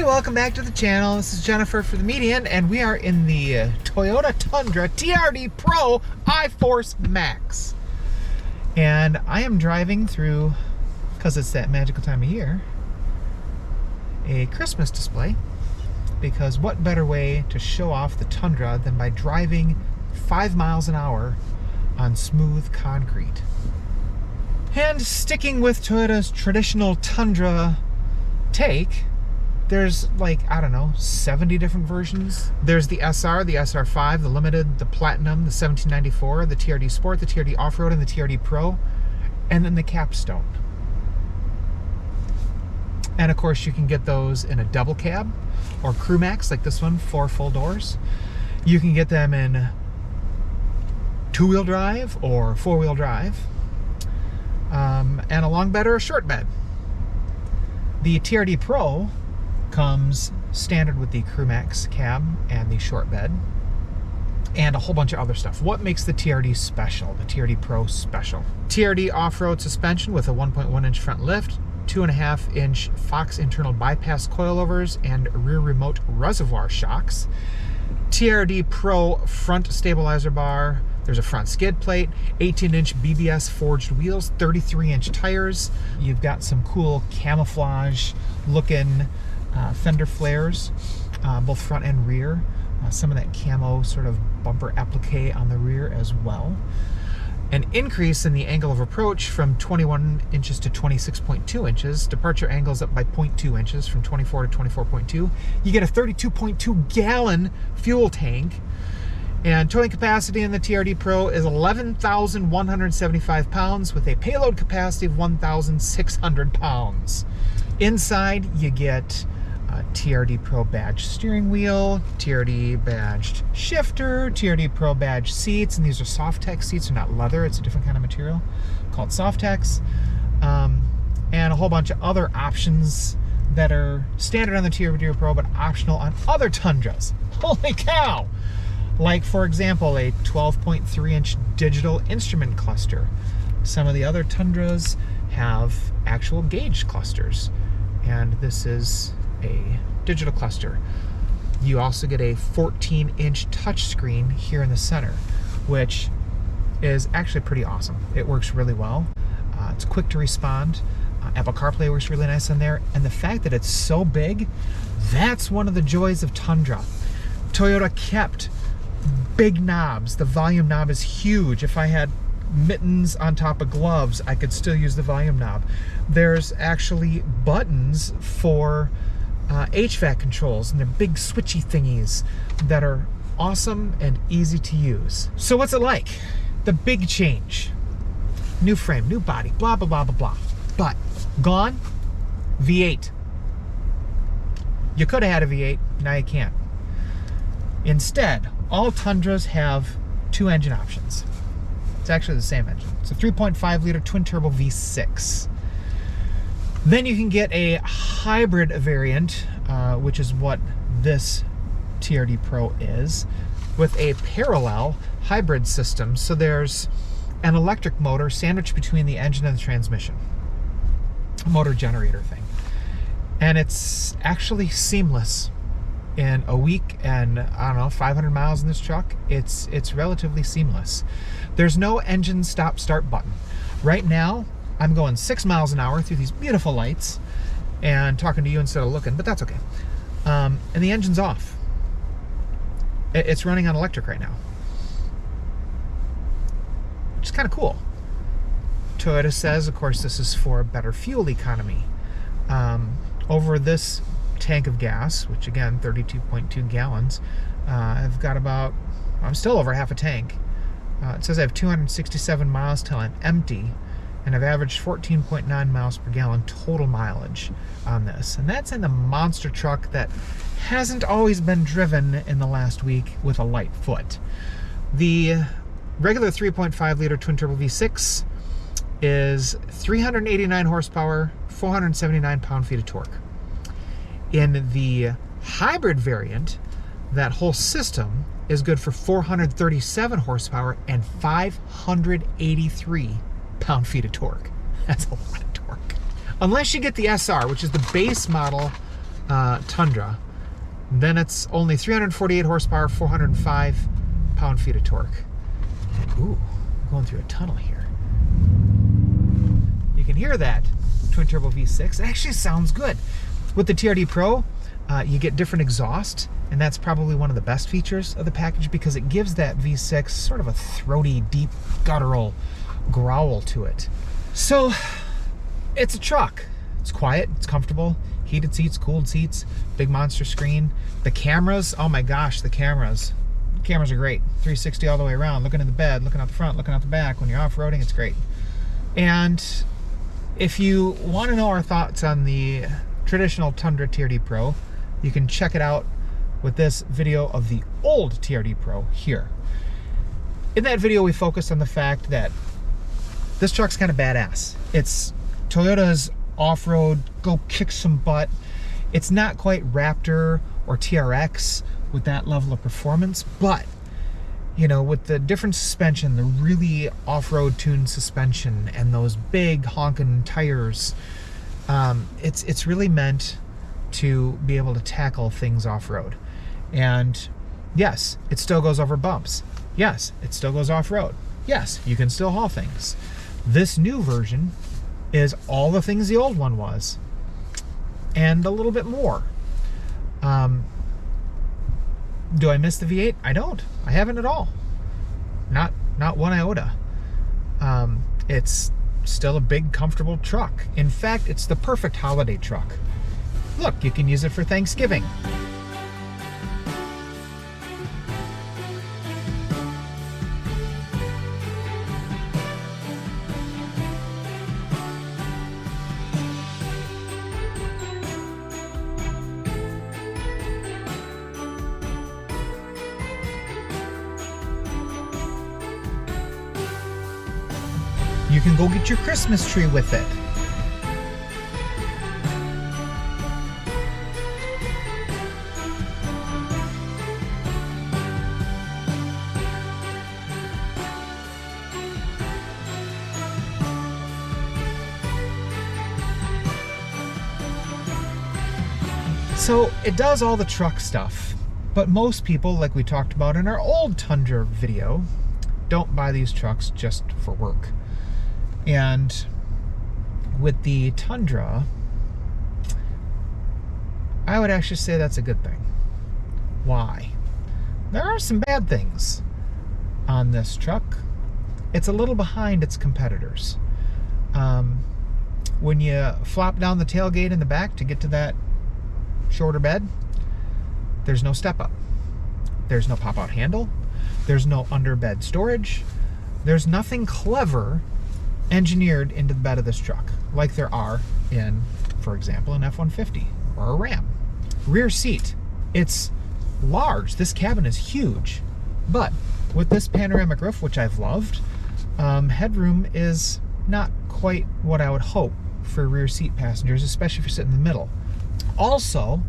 welcome back to the channel. This is Jennifer for the Median, and we are in the Toyota Tundra TRD Pro I-Force Max. And I am driving through, because it's that magical time of year, a Christmas display. Because what better way to show off the Tundra than by driving 5 miles an hour on smooth concrete. And sticking with Toyota's traditional Tundra take, there's like, I don't know, 70 different versions. There's the SR, the SR5, the Limited, the Platinum, the 1794, the TRD Sport, the TRD Off-Road, and the TRD Pro, and then the Capstone. And of course you can get those in a double cab or Crew Max like this one, 4 full doors. You can get them in 2-wheel drive or 4-wheel drive, and a long bed or a short bed. The TRD Pro comes standard with the Crew Max cab and the short bed and a whole bunch of other stuff. What makes the TRD special, the TRD Pro special? TRD off-road suspension with a 1.1-inch front lift, 2.5-inch Fox internal bypass coilovers and rear remote reservoir shocks. TRD Pro front stabilizer bar. There's a front skid plate, 18-inch BBS forged wheels, 33-inch tires. You've got some cool camouflage looking fender flares, both front and rear. Some of that camo sort of bumper applique on the rear as well. An increase in the angle of approach from 21 inches to 26.2 inches. Departure angles up by 0.2 inches from 24 to 24.2. You get a 32.2 gallon fuel tank. And towing capacity in the TRD Pro is 11,175 pounds with a payload capacity of 1,600 pounds. Inside, you get a TRD Pro badged steering wheel, TRD badged shifter, TRD Pro badged seats, and these are Softex seats. They're not leather, it's a different kind of material called Softex. And a whole bunch of other options that are standard on the TRD Pro but optional on other Tundras. Holy cow! Like, for example, a 12.3-inch digital instrument cluster. Some of the other Tundras have actual gauge clusters, and this is a digital cluster. You also get a 14-inch touchscreen here in the center, which is actually pretty awesome. It works really well. It's quick to respond. Apple CarPlay works really nice on there, and the fact that it's so big, that's one of the joys of Tundra. Toyota kept big knobs. The volume knob is huge. If I had mittens on top of gloves, I could still use the volume knob. There's actually buttons for HVAC controls, and they're big switchy thingies that are awesome and easy to use. So what's it like? The big change. New frame, new body, blah, blah, blah, blah, blah. But gone, V8. You could have had a V8, now you can't. Instead, all Tundras have 2 engine options. It's actually the same engine. It's a 3.5-liter twin-turbo V6. Then you can get a hybrid variant, which is what this TRD Pro is, with a parallel hybrid system. So there's an electric motor sandwiched between the engine and the transmission. A motor generator thing. And it's actually seamless. In a week and, I don't know, 500 miles in this truck, it's relatively seamless. There's no engine stop-start button. Right now, I'm going 6 miles an hour through these beautiful lights and talking to you instead of looking, but that's okay. And the engine's off. It's running on electric right now, which is kind of cool. Toyota says, of course, this is for better fuel economy. Over this tank of gas, which again 32.2 gallons, I've got about, I'm still over half a tank. It says I have 267 miles till I'm empty, and I've averaged 14.9 miles per gallon total mileage on this, and that's in the monster truck that hasn't always been driven in the last week with a light foot. The regular 3.5-liter twin-turbo V6 is 389 horsepower, 479 pound-feet of torque. In the hybrid variant, that whole system is good for 437 horsepower and 583 pound-feet of torque. That's a lot of torque. Unless you get the SR, which is the base model Tundra, then it's only 348 horsepower, 405 pound-feet of torque. And, ooh, going through a tunnel here. You can hear that twin turbo V6. It actually sounds good. With the TRD Pro, you get different exhaust, and that's probably one of the best features of the package because it gives that V6 sort of a throaty, deep, guttural growl to it. So it's a truck. It's quiet, it's comfortable, heated seats, cooled seats, big monster screen. The cameras, oh my gosh, the cameras. The cameras are great. 360 all the way around, looking in the bed, looking out the front, looking out the back. When you're off-roading, it's great. And if you want to know our thoughts on the traditional Tundra TRD Pro, you can check it out with this video of the old TRD Pro here. In that video, we focused on the fact that this truck's kind of badass. It's Toyota's off-road, go kick some butt. It's not quite Raptor or TRX with that level of performance, but you know, with the different suspension, the really off-road tuned suspension and those big honking tires, it's really meant to be able to tackle things off-road. And yes, it still goes over bumps. Yes, it still goes off-road. Yes, you can still haul things. This new version is all the things the old one was, and a little bit more. Do I miss the V8? I don't. I haven't at all. Not one iota. It's still a big, comfortable truck. In fact, it's the perfect holiday truck. Look, you can use it for Thanksgiving. You can go get your Christmas tree with it. So it does all the truck stuff, but most people, like we talked about in our old Tundra video, don't buy these trucks just for work. And with the Tundra, I would actually say that's a good thing. Why? There are some bad things on this truck. It's a little behind its competitors. When you flop down the tailgate in the back to get to that shorter bed, there's no step up. There's no pop-out handle. There's no underbed storage. There's nothing clever engineered into the bed of this truck, like there are in, for example, an F-150 or a Ram. Rear seat, it's large. This cabin is huge, but with this panoramic roof, which I've loved, headroom is not quite what I would hope for rear seat passengers, especially if you're sitting in the middle. Also,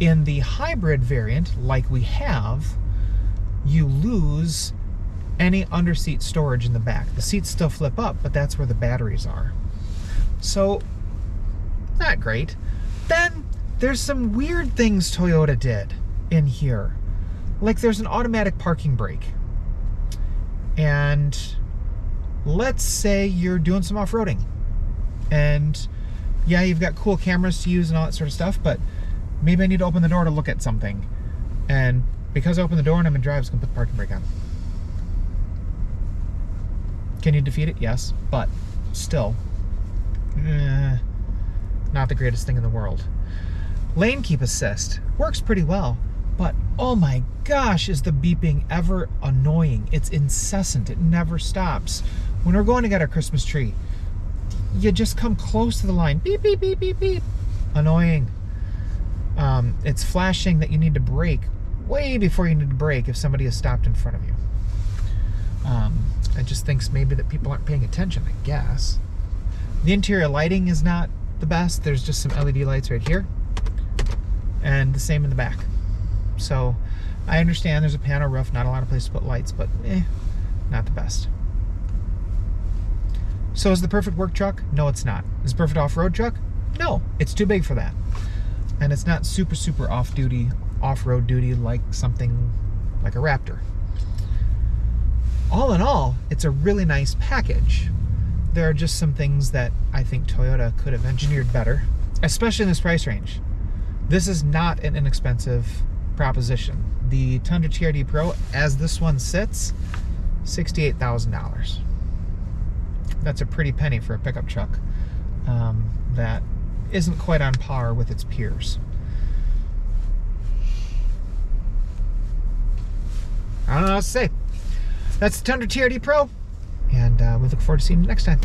in the hybrid variant, like we have, you lose any underseat storage in the back. The seats still flip up, but that's where the batteries are. So, not great. Then, there's some weird things Toyota did in here. Like there's an automatic parking brake. And let's say you're doing some off-roading. And yeah, you've got cool cameras to use and all that sort of stuff, but maybe I need to open the door to look at something. And because I opened the door and I'm in drive, it's gonna put the parking brake on. Can you defeat it? Yes, but still, not the greatest thing in the world. Lane keep assist works pretty well, but oh my gosh, is the beeping ever annoying. It's incessant. It never stops. When we're going to get our Christmas tree, you just come close to the line. Beep, beep, beep, beep, beep. Annoying. It's flashing that you need to brake way before you need to brake if somebody has stopped in front of you. I just think maybe that people aren't paying attention, I guess. The interior lighting is not the best. There's just some LED lights right here. And the same in the back. So I understand there's a panel roof, not a lot of places to put lights, but not the best. So is the perfect work truck? No, it's not. Is it a perfect off-road truck? No, it's too big for that. and it's not super off-duty, off-road duty like something like a Raptor. All in all, it's a really nice package. There are just some things that I think Toyota could have engineered better, especially in this price range. This is not an inexpensive proposition. The Tundra TRD Pro, as this one sits, $68,000. That's a pretty penny for a pickup truck that isn't quite on par with its peers. I don't know what else to say. That's the Tundra TRD Pro, and we look forward to seeing you next time.